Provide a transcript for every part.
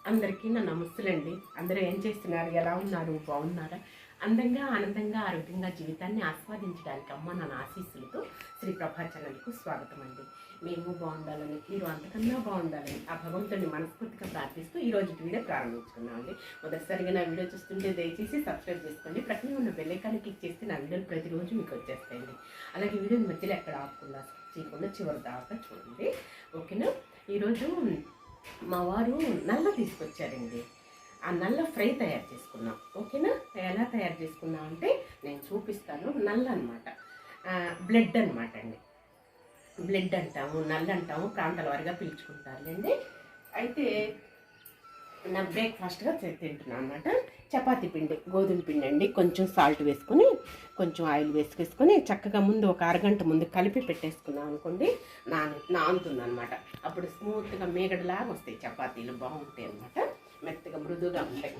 అందరికీ నా నమస్తులండి. అందరూ ఏం చేస్తున్నారు, ఎలా ఉన్నారు, బాగున్నారా? అందంగా ఆనందంగా ఆరోగ్యంగా జీవితాన్ని ఆస్వాదించడానికి అమ్మ నా ఆశీస్సులతో శ్రీ ప్రభా ఛానల్కు స్వాగతం అండి. మేము బాగుండాలని, మీరు అంతకన్నా బాగుండాలని ఆ భగవంతుడిని మనస్ఫూర్తిగా ప్రార్థిస్తూ ఈరోజు వీడియో ప్రారంభించుకున్నామండి. మొదటిసారిగా నా వీడియో చూస్తుంటే దయచేసి సబ్స్క్రైబ్ చేసుకోండి. ప్రక్కనే ఉన్న బెల్ ఐకాన్ని క్లిక్ చేస్తే నా వీడియోలు ప్రతిరోజు మీకు వచ్చేస్తాయండి. అలాగే వీడియోని మధ్యలో ఎక్కడ ఆపకుండా చేయకుండా చివరి దాకా చూడండి, ఓకేనా? ఈరోజు మా వారు నల్ల తీసుకొచ్చారండి. ఆ నల్ల ఫ్రై తయారు చేసుకున్నాం, ఓకేనా? ఎలా తయారు చేసుకున్నాం అంటే నేను చూపిస్తాను. నల్ల అనమాట, బ్లడ్ అనమాట అండి. బ్లడ్ అంటాము, నల్ల అంటాము, ప్రాంతాల వారిగా పిలుచుకుంటారులేండి. అయితే నా బ్రేక్ఫాస్ట్గా తింటున్నాను అనమాట. చపాతీ పిండి, గోధుమ పిండి అండి. కొంచెం సాల్ట్ వేసుకొని, కొంచెం ఆయిల్ వేసుకొని చక్కగా ముందు ఒక అరగంట ముందు కలిపి పెట్టేసుకున్నాం అనుకోండి, నానుతుంది అనమాట. అప్పుడు స్మూత్గా మేగడలాగా వస్తాయి చపాతీలు, బాగుంటాయి అనమాట. మెత్తగా మృదువుగా ఉంటాయి.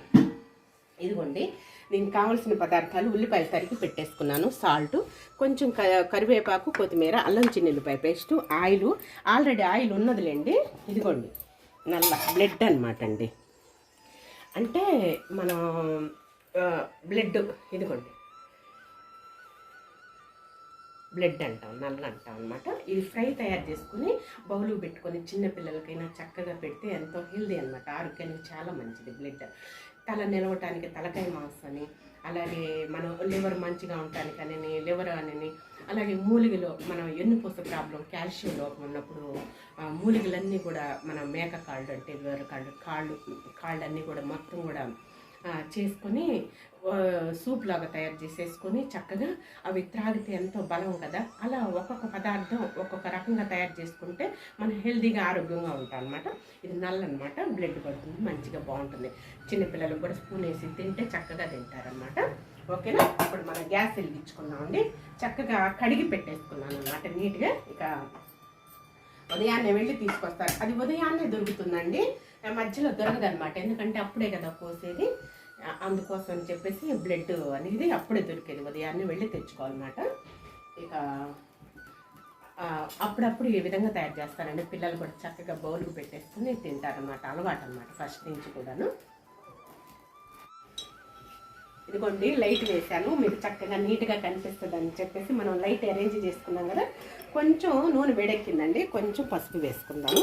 ఇదిగోండి, దీనికి కావాల్సిన పదార్థాలు: ఉల్లిపాయలు తరిగి పెట్టేసుకున్నాను, సాల్ట్, కొంచెం కరివేపాకు, కొత్తిమీర, అల్లం చిన్నుల్లిపాయ పేస్టు, ఆయిల్. ఆల్రెడీ ఆయిల్ ఉన్నదిలేండి. ఇదిగోండి, నల్ల బ్లడ్ అనమాట అండి. అంటే మనం బ్లడ్, ఇదిగోండి బ్లడ్ అంటాం, నల్ల అంటాం అనమాట. ఇది ఫ్రై తయారు చేసుకుని బౌలు పెట్టుకొని చిన్నపిల్లలకైనా చక్కగా పెడితే ఎంతో హెల్దీ అనమాట, ఆరోగ్యానికి చాలా మంచిది. బ్లడ్ తల నిలవటానికి, తలకాయ మాంసం అని, అలాగే మనం లివర్ మంచిగా ఉండటానికని, లివర్ అని, అలాగే మూలిగలో మనం ఎన్నుపూస ప్రాబ్లం, కాల్షియం లోపం ఉన్నప్పుడు మూలిగలన్నీ కూడా మన మేక కాళ్ళు అంటే లివర్ కాళ్ళు అన్నీ కూడా మొత్తం కూడా చేసుకొని సూప్ లాగా తయారు చేసేసుకొని చక్కగా అవి త్రాగితే ఎంతో బలం కదా. అలా ఒక్కొక్క పదార్థం ఒక్కొక్క రకంగా తయారు చేసుకుంటే మనం హెల్తీగా ఆరోగ్యంగా ఉంటాం అనమాట. ఇది నల్ల అనమాట, బ్లడ్ పడుతుంది, మంచిగా బాగుంటుంది. చిన్నపిల్లలకు కూడా స్పూన్ వేసి తింటే చక్కగా తింటారనమాట, ఓకేనా? ఇప్పుడు మనం గ్యాస్ వెలిగించుకున్నామండి. చక్కగా కడిగి పెట్టేసుకున్నాను అనమాట నీట్గా. ఇక ఉదయాన్నే వెళ్ళి తీసుకొస్తారు. అది ఉదయాన్నే దొరుకుతుందండి, మధ్యలో దొరకదు అనమాట. ఎందుకంటే అప్పుడే కదా కోసేది, అందుకోసం అని చెప్పేసి బ్లడ్ అనేది అప్పుడే దొరికేది. ఉదయాన్నే వెళ్ళి తెచ్చుకోవాలన్నమాట. ఇక అప్పుడప్పుడు ఈ విధంగా తయారు చేస్తానండి. పిల్లలు కూడా చక్కగా బౌల్కి పెట్టేసుకుని తింటారనమాట, అలవాటు అనమాట ఫస్ట్ నుంచి కూడాను. ఇదిగోండి, లైట్ వేసాను, మీకు చక్కగా నీట్గా కనిపిస్తుంది అని చెప్పేసి మనం లైట్ అరేంజ్ చేసుకున్నాం కదా. కొంచెం నూనె వేడెక్కిందండి, కొంచెం పసుపు వేసుకుందాము.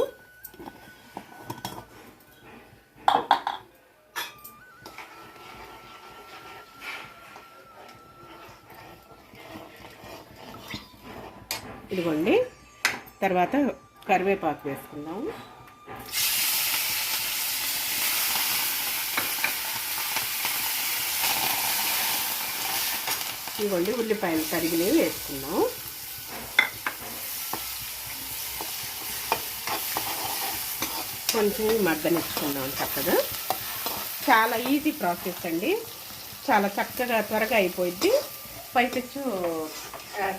ఇదిగోండి, తర్వాత కరివేపాకు వేసుకుందాము. ఇదిగోండి, ఉల్లిపాయలు తరిగినవి వేసుకుందాం. కొంచెం మగ్గనిచ్చుకుందాం చక్కగా. చాలా ఈజీ ప్రాసెస్ అండి, చాలా చక్కగా త్వరగా అయిపోయింది. పైపెచ్చు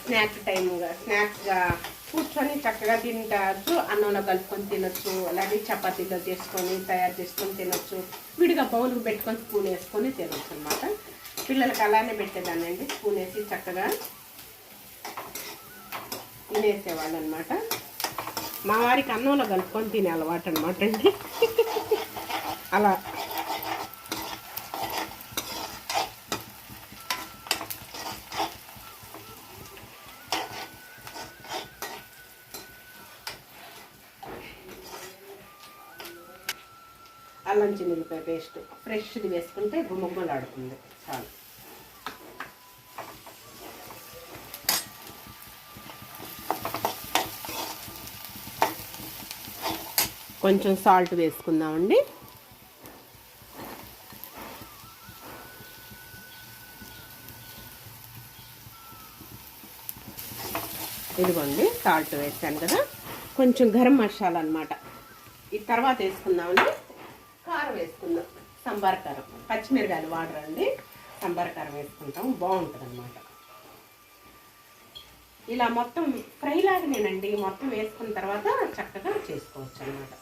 స్నాక్స్గా కూర్చొని చక్కగా తింటారు. అన్నంలో కలుపుకొని తినొచ్చు, అలాగే చపాతీలో తయారు చేసుకొని తినొచ్చు. విడిగా బౌల్కి పెట్టుకొని స్పూన్ వేసుకొని తినొచ్చు అనమాట. పిల్లలకి అలానే పెట్టేదానండి, స్పూన్ వేసి చక్కగా తినేసేవాళ్ళు అనమాట. మా వారికి అన్నంలో కలుపుకొని తినే అలవాటు అనమాట అండి. అలా అల్లం చిన్నుల్లిపాయ పేస్ట్ ఫ్రెష్ది వేసుకుంటే గుమ్మగుమ్మలాడుతుంది చాలు. కొంచెం సాల్ట్ వేసుకుందామండి. ఇదిగోండి, సాల్ట్ వేసాను కదా. కొంచెం గరం మసాలా అనమాట, ఈ తర్వాత వేసుకుందామండి. కారం వేసుకుందాం, సంబార్ కారం. పచ్చిమిరకాయలు వాడరండి, సంబార్ కారం వేసుకుంటాం, బాగుంటుంది అనమాట. ఇలా మొత్తం ఫ్రై లాగానేనండి, మొత్తం వేసుకున్న తర్వాత చక్కగా చేసుకోవచ్చు అనమాట.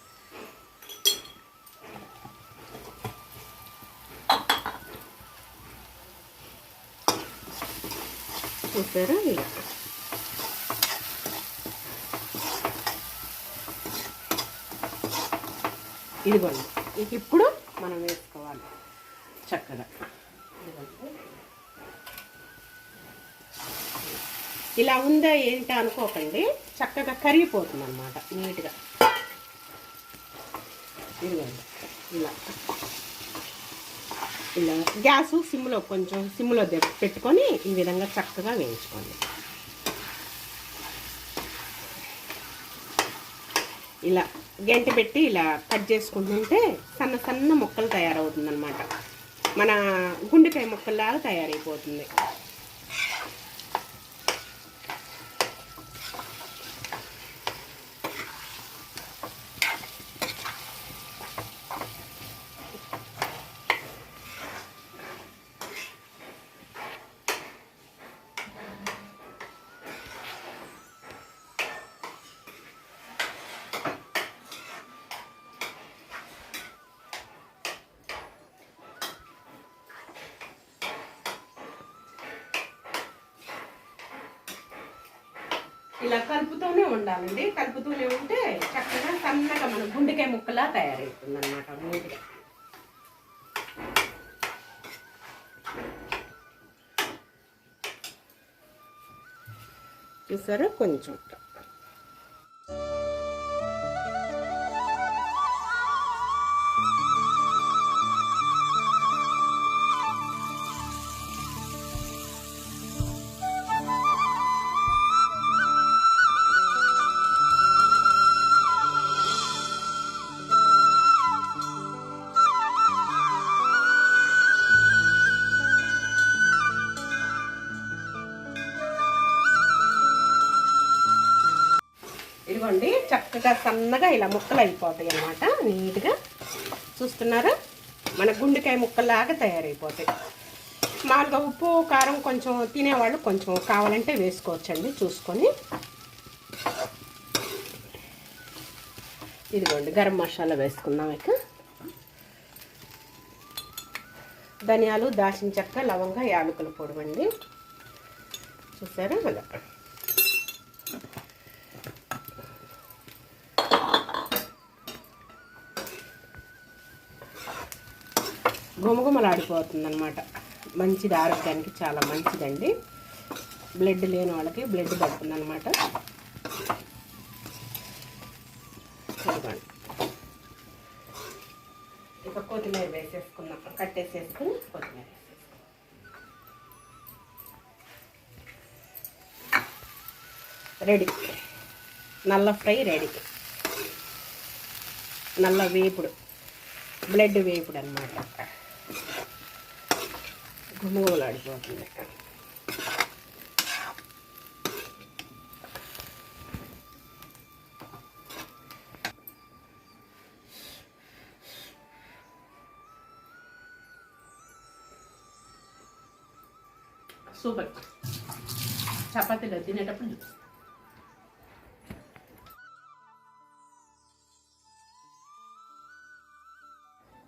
చూసారా, ఇలా ఇదిగోండి. ఇప్పుడు మనం వేసుకోవాలి చక్కగా. ఇలా ఉందా ఏంటి అనుకోకండి, చక్కగా కరిగిపోతుంది అన్నమాట నీట్గా. ఇదిగోండి ఇలా ఇలా గ్యాసు సిమ్లో కొంచెం సిమ్లో పెట్టుకొని ఈ విధంగా చక్కగా వేయించుకోండి. ఇలా గంటె పెట్టి ఇలా కట్ చేసుకుంటుంటే సన్న సన్న ముక్కలు తయారవుతుంది అన్నమాట. మన గుండెకాయ ముక్కల్లాగా తయారైపోతుంది. ఇలా కలుపుతూనే ఉండాలండి. కలుపుతూనే ఉంటే చక్కగా సన్నగా మన గుండెకాయ ముక్కలా తయారవుతుంది అన్నమాట. నీట్గా చూసారా కొంచెం. ఇదిగోండి చక్కగా సన్నగా ఇలా ముక్కలు అయిపోతాయి అన్నమాట. నీట్గా చూస్తున్నారా, మన గుండెకాయ ముక్కల్లాగా తయారైపోతాయి. మామూలుగా ఉప్పు కారం కొంచెం తినేవాళ్ళు కొంచెం కావాలంటే వేసుకోవచ్చండి చూసుకొని. ఇదిగోండి గరం మసాలా వేసుకున్నాం. ఇక ధనియాలు, దాల్చిన చెక్క, లవంగ, యాలకుల పొడి అండి. చూసారా అలా గుమగుమలాడిపోతుంది అన్నమాట. మంచిది, ఆరోగ్యానికి చాలా మంచిదండి. బ్లడ్ లేని వాళ్ళకి బ్లడ్ పడుతుంది అన్నమాట. ఇక కొత్తిమీర వేసేసుకున్నాం, కట్టేసేసుకుని కొత్తిమీర వేసేసుకున్నాం. రెడీ, నల్ల ఫ్రై రెడీ. నల్ల వేపుడు, బ్లడ్ వేపుడు అన్నమాట. గుమగుమలాడిపోతుంది. సూపర్. చపాతీలో తినేటప్పుడు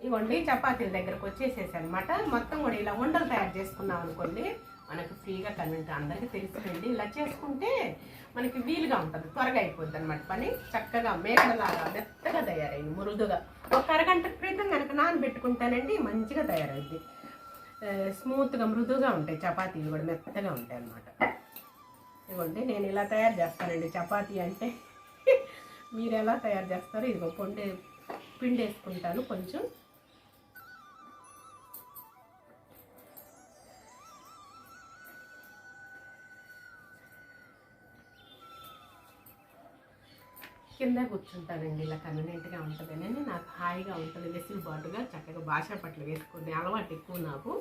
ఇవ్వండి చపాతీల దగ్గరకు వచ్చేసేసి అనమాట. మొత్తం కూడా ఇలా ఉండలు తయారు చేసుకున్నాం అనుకోండి, మనకు ఫ్రీగా కన్వీనియంట్. అందరికీ తెలిసిపోయింది. ఇలా చేసుకుంటే మనకి వీలుగా ఉంటుంది, త్వరగా అయిపోద్ది అనమాట పని. చక్కగా మేకడలాగా మెత్తగా తయారైంది, మృదుగా. ఒక అరగంట క్రితం కనుక నానబెట్టుకుంటానండి మంచిగా తయారైద్ది. స్మూత్గా మృదుగా ఉంటాయి చపాతీలు కూడా, మెత్తగా ఉంటాయి అన్నమాట. ఇవ్వండి నేను ఇలా తయారు చేస్తానండి చపాతీ అంటే. మీరు ఎలా తయారు చేస్తారో ఇదిగో పిండి వేసుకుంటాను కొంచెం. కింద కూర్చుంటానండి, ఇలా కన్వీనియంట్గా ఉంటుందని. నాకు హాయిగా ఉంటుంది, వెసులుబాటుగా చక్కగా భాషా పట్ల వేసుకునే అలవాటు ఎక్కువ నాకు.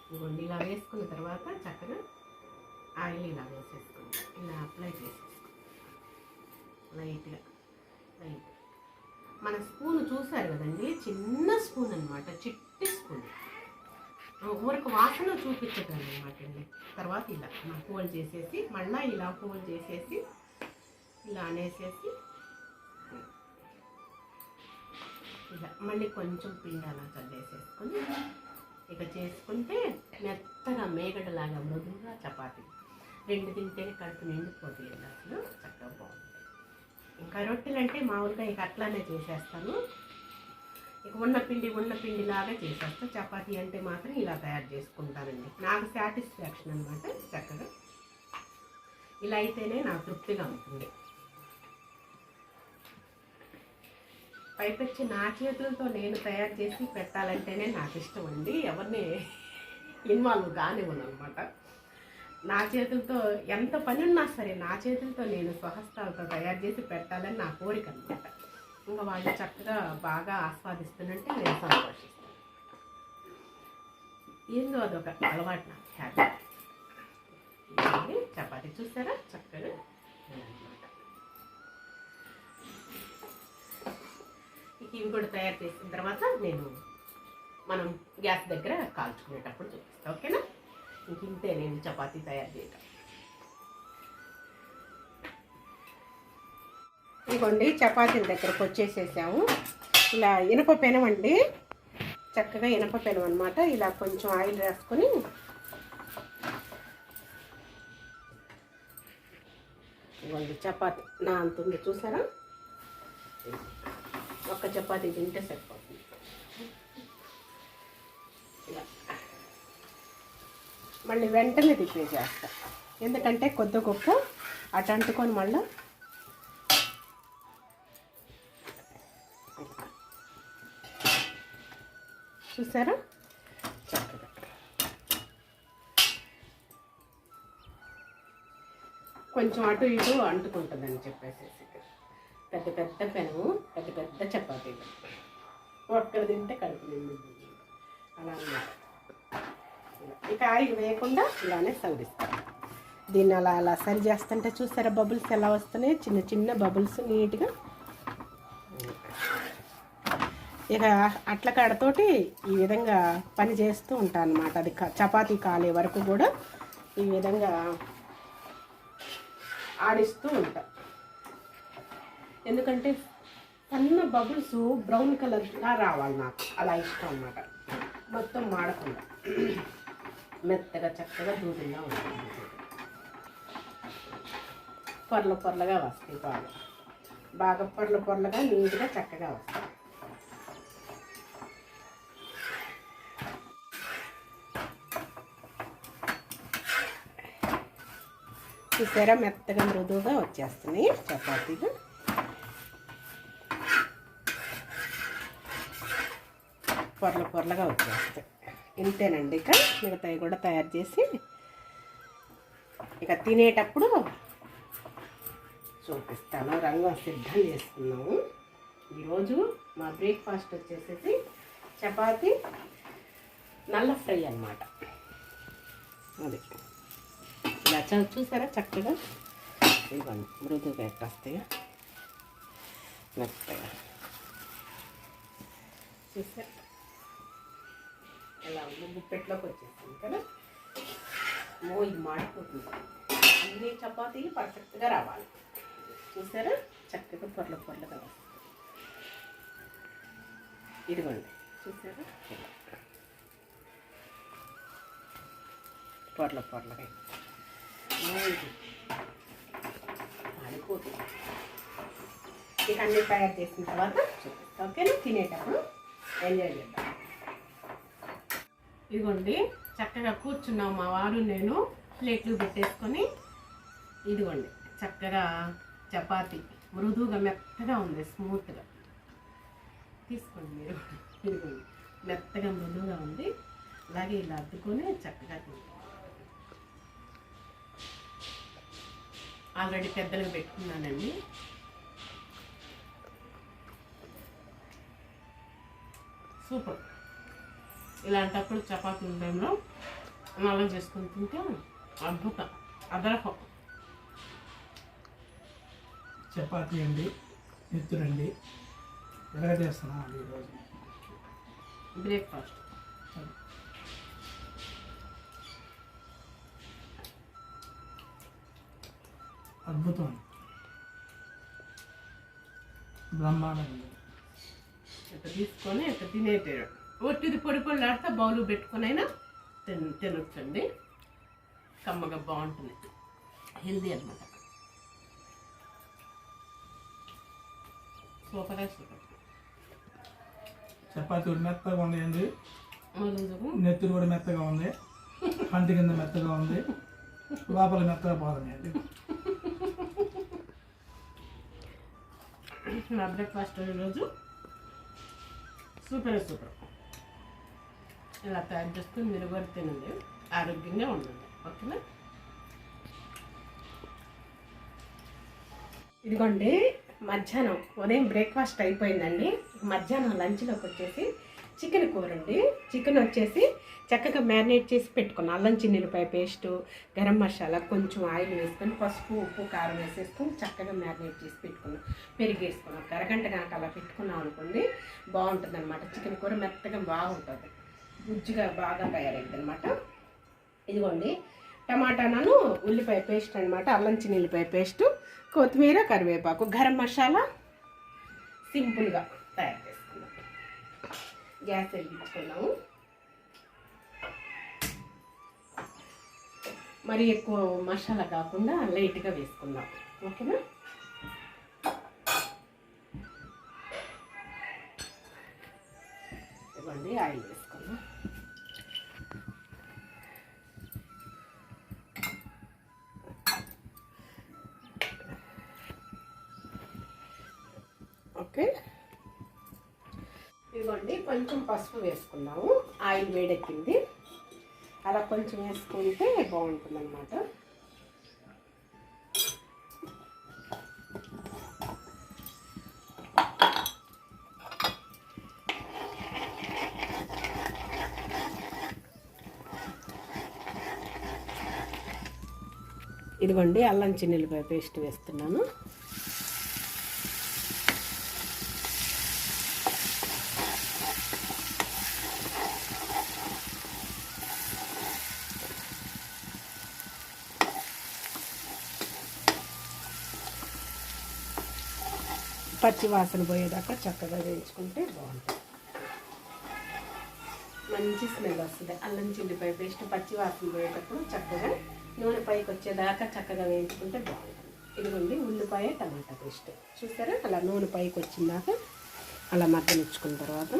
ఇదిగోండి ఇలా వేసుకున్న తర్వాత చక్కగా ఆయిల్ ఇలా వేసేసుకుంటాం, ఇలా అప్లై చేసేసుకుంటాం లైట్గా. మన స్పూన్ చూసారు కదండి, చిన్న స్పూన్ అనమాట, చిట్టి స్పూన్. ఊరికి వాసన చూపించగలను అనమాట అండి. తర్వాత ఇలా ఫోల్డ్ చేసేసి మళ్ళీ ఇలా ఫోల్డ్ చేసేసి ఇలా అనేసేసి ఇలా మళ్ళీ కొంచెం పిండి అలా చల్లేసేసుకొని ఇక చేసుకుంటే మెత్తగా మేగడలాగా మృదువుగా చపాతీ. రెండు తింటేనే కడుపు నిండిపోతాయి అసలు, చక్కగా బాగుంటాయి. ఇంకా రొట్టెలు అంటే మామూలుగా ఇక అట్లానే చేసేస్తాను. ఇక ఉన్న పిండిలాగా చేసేస్తా. చపాతీ అంటే మాత్రం ఇలా తయారు చేసుకుంటానండి. నాకు సాటిస్ఫాక్షన్ అనమాట. చక్కగా ఇలా అయితేనే నాకు తృప్తిగా ఉంటుంది. పైపెచ్చి నా చేతులతో నేను తయారు చేసి పెట్టాలంటేనే నాకు ఇష్టం అండి. ఎవరిని ఇన్వాల్వ్ కానివ్వను అనమాట. నా చేతులతో ఎంత పని ఉన్నా సరే నా చేతులతో నేను స్వహస్తాలతో తయారు చేసి పెట్టాలని నా కోరిక అనమాట. ఇంకా వాళ్ళు చక్కగా బాగా ఆస్వాదిస్తున్నట్టే నేను సంతోషిస్తాను. ఏందో అదొక అలవాటు నాకు, హ్యాపీ. చపాతీ చూసారా చక్కగా అనమాట. ఇవి కూడా తయారు చేసిన తర్వాత మనం గ్యాస్ దగ్గర కాల్చుకునేటప్పుడు చూపిస్తాను. ఓకేనా? ఇంతే నేను చపాతీ తయారు చేయటం. ఇదిగోండి చపాతీల దగ్గరకు వచ్చేసేసాము. ఇలా ఇనప పెనం అండి, చక్కగా ఇనప పెనం అనమాట. ఇలా కొంచెం ఆయిల్ వేసుకొని ఇదిగోండి చపాతీ నా అంత ఉంది చూసారా. ఒక్క చపాతీ తింటే సరిపోతుంది. ఇలా మళ్ళీ వెంటనే తిప్పేసేస్తా, ఎందుకంటే కొద్ది గొప్ప అటు అంటుకొని మళ్ళీ చూసారా చక్కగా. కొంచెం అటు ఇటు అంటుకుంటుందని చెప్పేసి పెద్ద పెద్ద పెనము, పెద్ద పెద్ద చపాతీలు ఒక్కడ తింటే కడుపు నిండుతుంది అలా అన్నమాట. ఇక ఆయిల్ వేయకుండా ఇలానే సవరిస్తాను. దీన్ని అలా అలా సరి చేస్తుంటే చూసారా బబుల్స్ ఎలా వస్తున్నాయి, చిన్న చిన్న బబుల్స్ నీట్గా. ఇక అట్ల కాడతోటి ఈ విధంగా పని చేస్తూ ఉంటాను అన్నమాట. అది చపాతీ కాలే వరకు కూడా ఈ విధంగా ఆడిస్తూ ఉంటా. ఎందుకంటే సన్న బబుల్స్ బ్రౌన్ కలర్గా రావాలి నాకు, అలా ఇష్టం అన్నమాట. మొత్తం మాడకుండా మెత్తగా చక్కగా దూరంగా ఉంటుంది. పొరలు పొరలుగా వస్తాయి, బాగా పొరలు పొరలుగా నీట్గా చక్కగా వస్తాయి. చూసారా మెత్తగా మృదువుగా వచ్చేస్తున్నాయి చపాతీలు. పొరలు పొరలుగా వచ్చేస్తాయి. ఇంతేనండి. ఇక మిగతాయి కూడా తయారు చేసి ఇక తినేటప్పుడు చూపిస్తాను. రంగు సిద్ధం చేసుకున్నాము. ఈరోజు మా బ్రేక్ఫాస్ట్ వచ్చేసేసి చపాతీ నల్ల ఫ్రై అన్నమాట. అది ఇలా చూసారా చక్కగా ఇవ్వండి, మృదువుగా ఎట్టొస్తాయో మెత్తగా. చూసారా ఎలా ఉంది, గుప్పెట్లోకి వచ్చేస్తుంది కదా. ఇది మాడిపోతుంది. అన్ని చపాతీలు పర్ఫెక్ట్గా రావాలి. చూసారా చక్కగా పొరల పొరలుగా వస్తుంది. ఇదిగోండి చూసారా పొరల పొరలుగా మాడిపోతుంది. ఇక అన్నీ తయారు చేసిన తర్వాత చూపిస్తాం. ఓకేనా? తినేటప్పుడు ఎంజాయ్ చేద్దాం. ఇదిగోండి చక్కగా కూర్చున్నాం మా వారు నేను, ప్లేట్లు పెట్టేసుకొని. ఇదిగోండి చక్కగా చపాతీ మృదువుగా మెత్తగా ఉంది, స్మూత్గా. తీసుకోండి మీరు. ఇదిగోండి మెత్తగా మృదువుగా ఉంది. అలాగే ఇలా అద్దుకొని చక్కగా తింటాం. ఆల్రెడీ పెద్దలకు పెట్టుకున్నానండి. సూపర్. ఇలాంటప్పుడు చపాతీ టైంలో నల్ల చేసుకొని తింటే అద్భుతం, అదరకం. చపాతీ అండి, ఎత్తురండి. ఎలాగ చేస్తున్నాం అండి ఈరోజు బ్రేక్ఫాస్ట్. అద్భుతం, బ్రహ్మాండం. ఇట్లా తీసుకొని ఇట్లా తినేటారు. ఒట్టిది పొడి పొడి ఆడితే బౌలు పెట్టుకొని అయినా తినొచ్చండి. కమ్మగా బాగుంటుంది, హెల్దీ అనమాట. సూపర్గా సూపర్. చపాతీ కూడా మెత్తగా ఉన్నాయండి, మొదలు నెత్తురు కూడా మెత్తగా ఉంది, పంటి కింద మెత్తగా ఉంది, లోపల మెత్తగా పోతున్నాయండి. నా బ్రేక్ఫాస్ట్ ఈరోజు సూపర్. ఇలా తయారు చేసుకుని మీరు కూడా తినండి, ఆరోగ్యంగా ఉండండి. ఓకేనా? ఇదిగోండి, మధ్యాహ్నం ఉదయం బ్రేక్ఫాస్ట్ అయిపోయిందండి. మధ్యాహ్నం లంచ్లోకి వచ్చేసి చికెన్ కూర అండి. చికెన్ వచ్చేసి చక్కగా మ్యారినేట్ చేసి పెట్టుకున్నాను. అల్లం చిన్నులపాయ పేస్టు, గరం మసాలా, కొంచెం ఆయిల్ వేసుకొని పసుపు ఉప్పు కారం వేసేసుకొని చక్కగా మ్యారినేట్ చేసి పెట్టుకున్నాం. పెరిగి వేసుకున్నాం. ఒక అరగంట కనుక అలా పెట్టుకున్నాం అనుకోండి, బాగుంటుంది అనమాట. చికెన్ కూర మెత్తగా బాగుంటుంది, గుజ్జుగా బాగా తయారైంది అనమాట. ఇదిగోండి, టమాటాను ఉల్లిపాయ పేస్ట్ అనమాట, అల్లం చిన్నులపాయ పేస్టు, కొత్తిమీర, కరివేపాకు, గరం మసాలా సింపుల్గా తయారు చేసుకున్నాం. గ్యాస్ వెలిగించుకున్నాము. మరి ఎక్కువ మసాలా కాకుండా లైట్గా వేసుకుందాం. ఓకేనా? ఇవ్వండి, ఆయిల్ వేసుకుందాం. ఓకే, ఇదిగోండి, కొంచెం పసుపు వేసుకున్నాము. ఆయిల్ వేడెక్కింది, అలా కొంచెం వేసుకుంటే బాగుంటుంది అన్నమాట. ఇదిగోండి, అల్లం చిన్నులపాయ పేస్ట్ వేస్తున్నాను. పచ్చి వాసన పోయేదాకా చక్కగా వేయించుకుంటే బాగుంటుంది. మంచి స్మెల్ వస్తుంది. అల్లం చిల్లిపాయ పేస్ట్ పచ్చి వాసన పోయేటప్పుడు చక్కగా నూనె పైకి వచ్చేదాకా చక్కగా వేయించుకుంటే బాగుంటుంది. ఇదిగోండి, ఉల్లిపాయ టమాటా పేస్ట్ చూసారా, అలా నూనె పైకి వచ్చిందాక అలా మగ్గనిచ్చుకున్న తర్వాత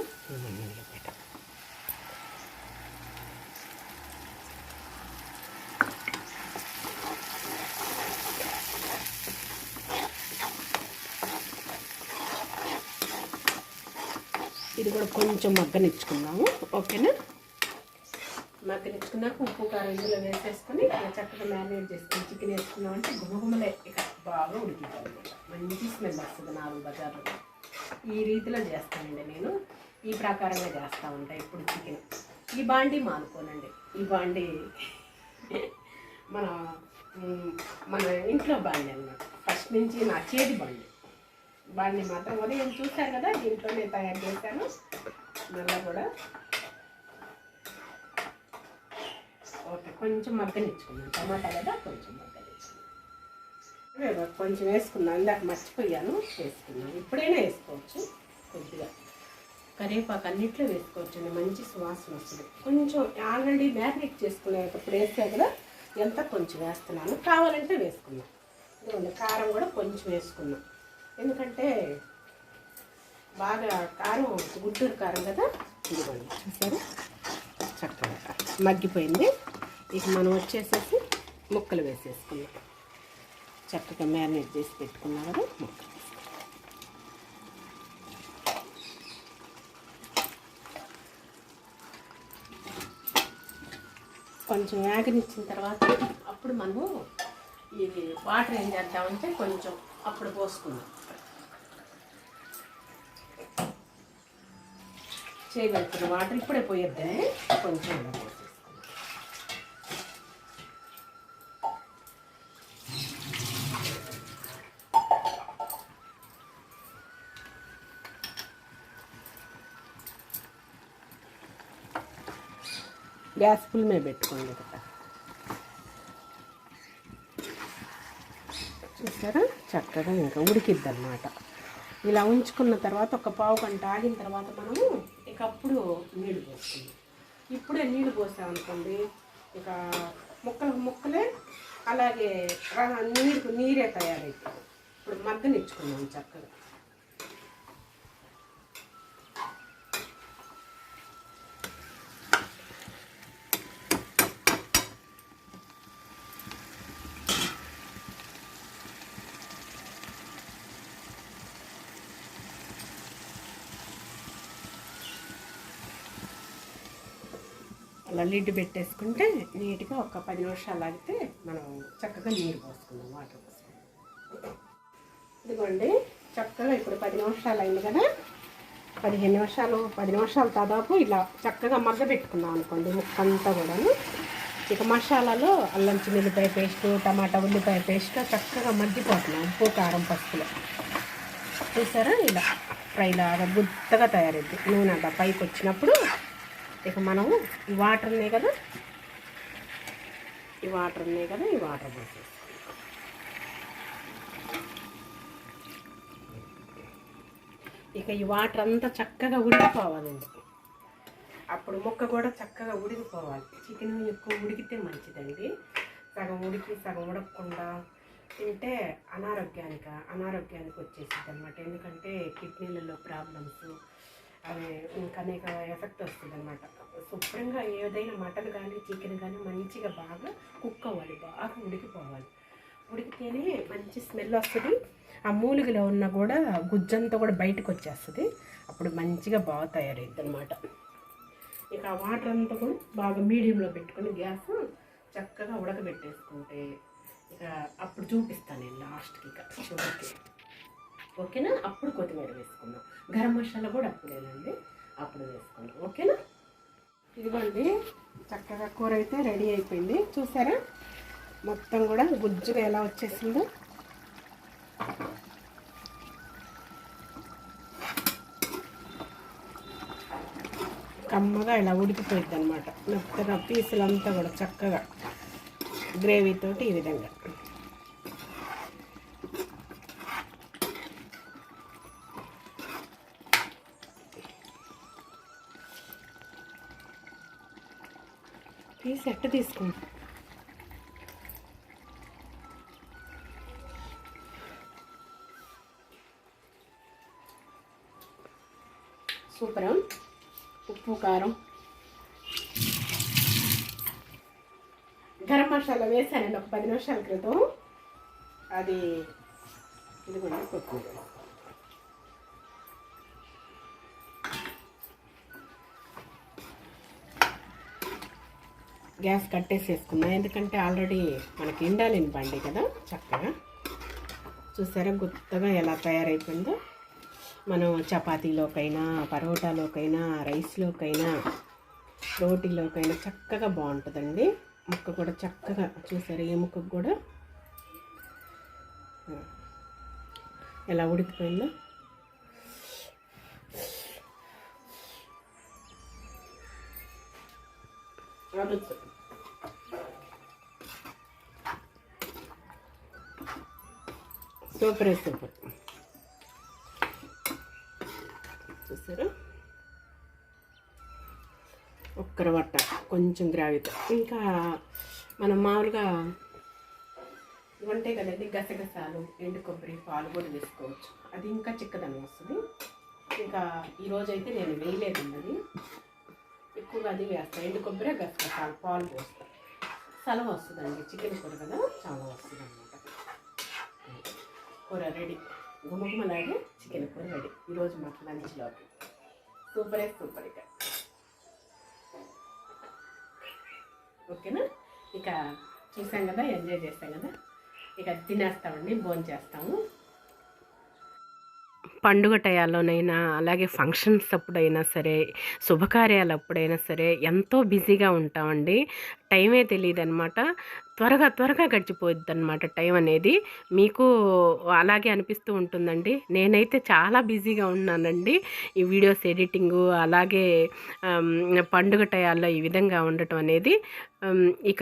ఇది కూడా కొంచెం మగ్గనిచ్చుకుందాము. ఓకేనా? మగ్గనిచ్చుకున్నాక ఉప్పు కారం ఇందులో వేసేసుకొని చక్కగా మ్యారినేట్ చేసుకుని చికెన్ వేసుకున్నామంటే గుమగుమలే ఇక బాగా ఉడికిపోతుంది. మంచి స్మెల్ వస్తుంది. 4 బజార్లో ఈ రీతిలో చేస్తానండి నేను. ఈ ప్రకారంగా చేస్తూ ఉంటాను ఇప్పుడు చికెన్. ఈ బాండీ మానుకోనండి. ఈ బాండీ మన ఇంట్లో బాండీ అన్నమాట. ఫస్ట్ నుంచి నా చేతి బాండీ మాత్రం ఉదయం చూశారు కదా, దీంట్లోనే తయారు చేశాను. మళ్ళీ కూడా ఓకే, కొంచెం మగ్గనిచ్చుకున్నాను. టమాటా కదా, కొంచెం మగ్గనిచ్చుకున్నాను. కొంచెం వేసుకున్నాను, ఇందాక మర్చిపోయాను, వేసుకున్నాను. ఇప్పుడైనా వేసుకోవచ్చు. కొద్దిగా కరివేపాకు అన్నిట్లో వేసుకోవచ్చండి, మంచి సువాసన వస్తుంది. కొంచెం ఆల్రెడీ మ్యారినేట్ చేసుకునేటప్పుడు వేసా కదా, ఎంత కొంచెం వేస్తున్నాను, కావాలంటే వేసుకున్నాను. ఇదిగోండి, కారం కూడా కొంచెం వేసుకున్నాను, ఎందుకంటే బాగా కారం గుంటూరు కారం కదా. ఇదిగోండి, చూసారా, చక్కగా మగ్గిపోయింది. ఇక మనం వచ్చేసేసి ముక్కలు వేసేసుకున్నాం. చక్కగా మ్యారినేట్ చేసి పెట్టుకున్నాం కదా, ముక్కలు కొంచెం వేగనిచ్చిన తర్వాత అప్పుడు మనము ఇది వాటర్ ఏం చేద్దామంటే కొంచెం అప్పుడు పోసుకుందాం. చేయగలుగుతున్న వాటర్ ఇప్పుడే పోయొద్దండి, కొంచెం ఇలా పోసేసుకుందాం. గ్యాస్ ఫుల్ మీద పెట్టుకోండి కదా. చూసారా, చక్కగా ఇంకా ఉడికిద్ది అన్నమాట. ఇలా ఉంచుకున్న తర్వాత ఒక పావు గంట ఆగిన తర్వాత మనము ఇక అప్పుడు నీళ్ళు పోసుకుందాం. ఇప్పుడే నీళ్ళు పోసామనుకోండి, ఇక ముక్కలే అలాగే నీరే తయారైతుంది. ఇప్పుడు మగ్గనిచ్చుకున్నాం చక్కగా. ఇలా లిడ్ పెట్టేసుకుంటే నీట్గా ఒక 10 నిమిషాలు ఆగితే మనం చక్కగా నీరు పోసుకుందాం, వాటర్ పోసుకుందాం. ఇదిగోండి చక్కగా ఇప్పుడు 10 నిమిషాలు అయింది కదా, 10 నిమిషాలు దాదాపు ఇలా చక్కగా మగ్గ పెట్టుకున్నాం అనుకోండి ముక్కంతా కూడాను. ఇక మసాలాలో అల్లం చిన్నుల్లిపాయ పేస్ట్, టమాటా ఉల్లిపాయ పేస్ట్ చక్కగా మగ్గిపోతున్నాం ఉప్పు కారం పసుపులో. చూసారా ఇలా ఫ్రై లాగా గుత్తగా తయారైంది. నూనె అంతా పైకి వచ్చినప్పుడు ఇక మనము ఈ వాటర్ ఉన్నాయి కదా, ఈ వాటర్ పోసేస్తాం. ఇక ఈ వాటర్ అంతా చక్కగా ఉడికిపోవాలండి. అప్పుడు ముక్క కూడా చక్కగా ఉడికిపోవాలి. చికెన్ ఎక్కువ ఉడికితే మంచిదండి. సగం ఉడికి సగం ఉడకకుండా తింటే అనారోగ్యానికి వచ్చేసింది అనమాట. ఎందుకంటే కిడ్నీలలో ప్రాబ్లమ్స్ అవి ఇంకా అనేక ఎఫెక్ట్ వస్తుంది అనమాట. శుభ్రంగా ఏదైనా మటన్ కానీ చికెన్ కానీ మంచిగా బాగా కుక్ అవ్వాలి, బాగా ఉడికిపోవాలి. ఉడికితేనే మంచి స్మెల్ వస్తుంది. ఆ మూలిగలో ఉన్న కూడా గుజ్జంతా కూడా బయటకు వచ్చేస్తుంది. అప్పుడు మంచిగా బాగా తయారైద్ది అనమాట. ఇక ఆ వాటర్ అంతా కూడా బాగా మీడియంలో పెట్టుకొని గ్యాస్ చక్కగా ఉడకబెట్టేసుకుంటే ఇక అప్పుడు చూపిస్తాను నేను లాస్ట్కి ఇక చివరికి. ఓకేనా? అప్పుడు కొత్తిమీర వేసుకుందాం. గరం మసాలా కూడా అప్పుడేనండి, అప్పుడు వేసుకుందాం. ఓకేనా? ఇదిగోండి చక్కగా కూర అయితే రెడీ అయిపోయింది. చూసారా మొత్తం కూడా గుజ్జుగా ఎలా వచ్చేసిందో. కమ్మగా ఇలా ఉడికిపోయింది అనమాట. మెత్తగా పీసులంతా కూడా చక్కగా గ్రేవీతోటి ఈ విధంగా. పీస్ ఎట్ట తీసుకుంటా సూపర్. ఉప్పు కారం గరం మసాలా వేసానండి ఒక 10 నిమిషాల క్రితం. అది ఇదిగోండి కొత్తిమీర. గ్యాస్ కట్టేసేసుకున్నా, ఎందుకంటే ఆల్రెడీ మనకి ఎండాలిన బండి కదా. చక్కగా చూసారా గుత్తగా ఎలా తయారైపోయిందో. మనం చపాతీలోకైనా, పరోటాలోకైనా, రైస్లోకైనా, రోటీలోకైనా చక్కగా బాగుంటుందండి. ముక్క కూడా చక్కగా చూసారా, ఏ ముక్కకు కూడా ఎలా ఉడికిపోయిందో. Super super. చూసారా ఒక్కర వట్ట కొంచెం గ్రావితో. ఇంకా మనం మామూలుగా ఉంటాయి కదండి గసగసాలు, ఎండు కొబ్బరి, పాలు కూడా వేసుకోవచ్చు. అది ఇంకా చిక్కదనం వస్తుంది. ఇంకా ఈరోజు అయితే నేను వేయలేదండి, అది ఎక్కువగా అది వేస్తాను. ఎండు కొబ్బరి, గసగసాలు, పాలు పోస్తాను. సలవ వస్తుందండి. చికెన్ కూర కదా చాలా వస్తుంది అన్నమాట. కూర రెడీ, గుమగుమలాగే చికెన్ కూర రెడీ ఈరోజు మాకు లంచ్లో. సూపరే సూపర్. ఇక ఓకేనా? ఇక చూసాం కదా, ఎంజాయ్ చేస్తాం కదా, ఇక తినేస్తామండి, భోంచేస్తాము. పండుగ టయాల్లోనైనా, అలాగే ఫంక్షన్స్ అప్పుడైనా సరే, శుభకార్యాలు అప్పుడైనా సరే ఎంతో బిజీగా ఉంటామండి. టైమే తెలియదు అనమాట. త్వరగా గడిచిపోద్ది అనమాట టైం అనేది. మీకు అలాగే అనిపిస్తూ ఉంటుందండి. నేనైతే చాలా బిజీగా ఉన్నానండి. ఈ వీడియోస్ ఎడిటింగు, అలాగే పండుగ టయాల్లో ఈ విధంగా ఉండటం అనేది. ఇక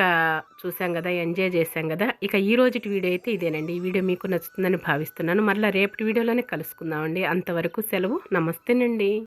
చూసాం కదా, ఎంజాయ్ చేసాం కదా. ఇక ఈ రోజుటి వీడియో అయితే ఇదేనండి. ఈ వీడియో మీకు నచ్చుతుందని భావిస్తున్నాను. మళ్ళీ రేపటి వీడియోలోనే కలుసుకుందామండి. అంతవరకు సెలవు. నమస్తేనండి.